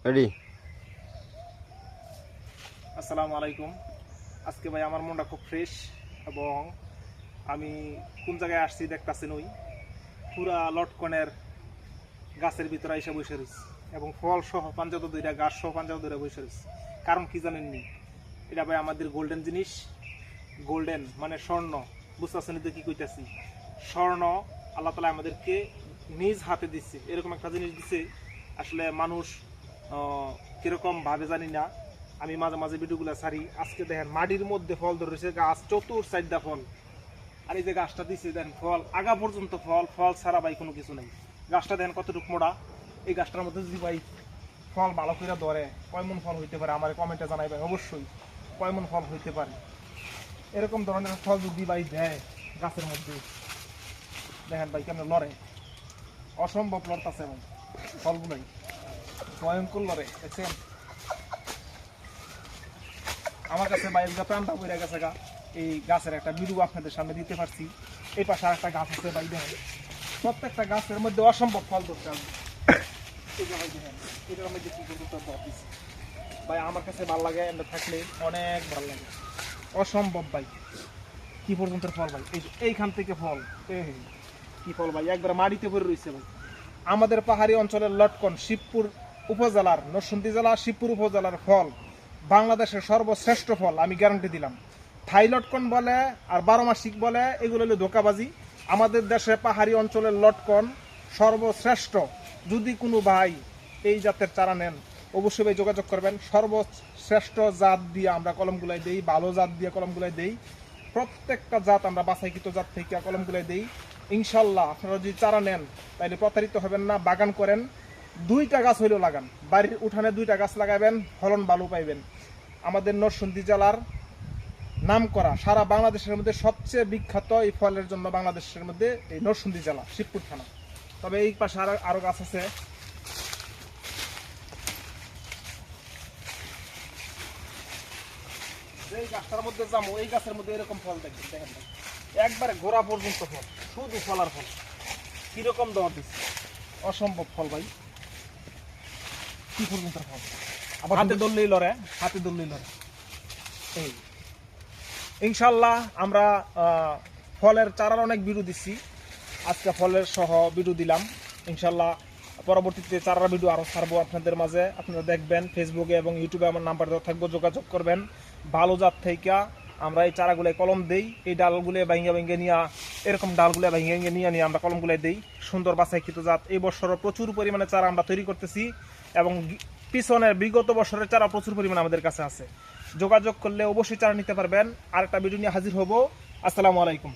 Ready. আসসালামু আলাইকুম। আজকে ভাই আমার মনটা খুব ফ্রেশ এবং আমি কোন জায়গায় আসছি দেখতেছেন, ওই পুরা লটকনের গাছের ভিতরে এসে বসে রয়েছি এবং ফল সহ পাঞ্জাত দুইটা গাছ সহ পাঞ্জাত দুইটা বসে রয়েছি। কারণ কি জানেননি, এটা ভাই আমাদের গোল্ডেন জিনিস। গোল্ডেন মানে স্বর্ণ, বুঝতেছেন তো কি কইতাছি? স্বর্ণ আল্লাহ তাআলা আমাদেরকে নিজ হাতে দিচ্ছে, এরকম একটা জিনিস দিচ্ছে। আসলে মানুষ কিরকম ভাবে জানি না। আমি মাঝে মাঝে ভিডিওগুলো ছাড়ি। আজকে দেখেন মাটির মধ্যে ফল ধরেছে গাছ, চতুর সাইডটা ফল। আর এই যে গাছটা দিচ্ছে দেখেন ফল আগা পর্যন্ত ফল, ফল ছাড়া ভাই কোনো কিছু নেই। গাছটা দেখেন কতটুকু মোটা। এই গাছটার মধ্যে যদি ভাই ফল ভালো করে ধরে কয় মন ফল হইতে পারে আমার কমেন্টে জানাইবেন অবশ্যই, কয় মন ফল হইতে পারে। এরকম ধরনের ফল যদি ভাই দেয় গাছের মধ্যে, দেখেন ভাই কেমন লড়ে, অসম্ভব লড়তাছে ভাই ফলগুলোই, ভয়ঙ্কর লড়ে। দেখছেন আমার কাছে ভাই প্রাণটা বইরা গেছে গা। এই গাছের একটা ভিডিও আপনাদের সামনে দিতে পারছি। এই পাশে আর একটা গাছ আছে ভাই, দেখেন প্রত্যেকটা গাছের মধ্যে অসম্ভব ফল ধরতে হবে। এই যে ভাই দেখেন এটার মধ্যে কি করতে ভাই আমার কাছে ভালো লাগে, এমনি থাকলে অনেক ভালো লাগে, অসম্ভব ভাই কি পর্যন্ত ফল ভাই। এই যে এইখান থেকে ফল, কি ফল ভাই, একবার মাটিতে পড়ে রয়েছে ভাই। আমাদের পাহাড়ি অঞ্চলের লটকন শিবপুর উপজেলার, নরসিংদী জেলা শিবপুর উপজেলার ফল বাংলাদেশের সর্বশ্রেষ্ঠ ফল, আমি গ্যারান্টি দিলাম। থাই লটকন বলে আর 12 মাসিক বলে, এগুলো হলো ধোকাবাজি। আমাদের দেশে পাহাড়ি অঞ্চলের লটকন সর্বশ্রেষ্ঠ। যদি কোনো ভাই এই জাতের চারা নেন অবশ্যই ভাই যোগাযোগ করবেন। সর্বশ্রেষ্ঠ জাত দিয়ে আমরা কলমগুলাই দেই, ভালো জাত দিয়ে কলমগুলাই দেই। প্রত্যেকটা জাত আমরা বাছাইকৃত জাত থেকে কলমগুলাই দেই। ইনশাল্লাহ আপনারা যদি চারা নেন তাহলে প্রতারিত হবেন না। বাগান করেন, 2টা গাছ হইলেও লাগান, বাড়ির উঠানে 2টা গাছ লাগাবেন, ফলন ভালো পাইবেন। আমাদের নরসিংদী জেলার নাম করা, সারা বাংলাদেশের মধ্যে সবচেয়ে বিখ্যাত এই ফলের জন্য বাংলাদেশের মধ্যে এই নরসিংদী জেলা শিবপুর থানা। তবে এই পাশে আরো গাছ আছে। এই গাছটার মধ্যে যাবো, এই গাছের মধ্যে এরকম ফল দেখেন একবারে গোড়া পর্যন্ত ফল, শুধু ফল আর ফল। কিরকম দেওয়া দিচ্ছে, অসম্ভব ফল ভাই, কি পর্যন্ত ফল। আবার হাতে ধরলেই লড়ে, হাতে ধরলেই লড়ে। এই ইনশাল্লাহ আমরা ফলের চারার অনেক ভিডিও দিচ্ছি, আজকে ফলের সহ ভিডিও দিলাম। ইনশাল্লাহ পরবর্তীতে চারার ভিডিও আরও ছাড়বো আপনাদের মাঝে, আপনারা দেখবেন। ফেসবুকে এবং ইউটিউবে আমার নাম্বার দেওয়া থাকবো, যোগাযোগ করবেন। ভালো জাত থেকে আমরা এই চারাগুলো কলম দেই, এই ডালগুলো ভেঙে ভেঙে নিয়ে, এরকম ডালগুলো ভেঙে ভেঙে নিয়ে আমরা কলমগুলো দেই, সুন্দর বাছাইকৃত জাত। এই বছরও প্রচুর পরিমাণে চারা আমরা তৈরি করতেছি এবং পিছনের বিগত বছরের চারা প্রচুর পরিমাণে আমাদের কাছে আছে। যোগাযোগ করলে অবশ্যই চারা নিতে পারবেন। আরেকটা ভিডিও নিয়ে হাজির হব। আসসালামু আলাইকুম।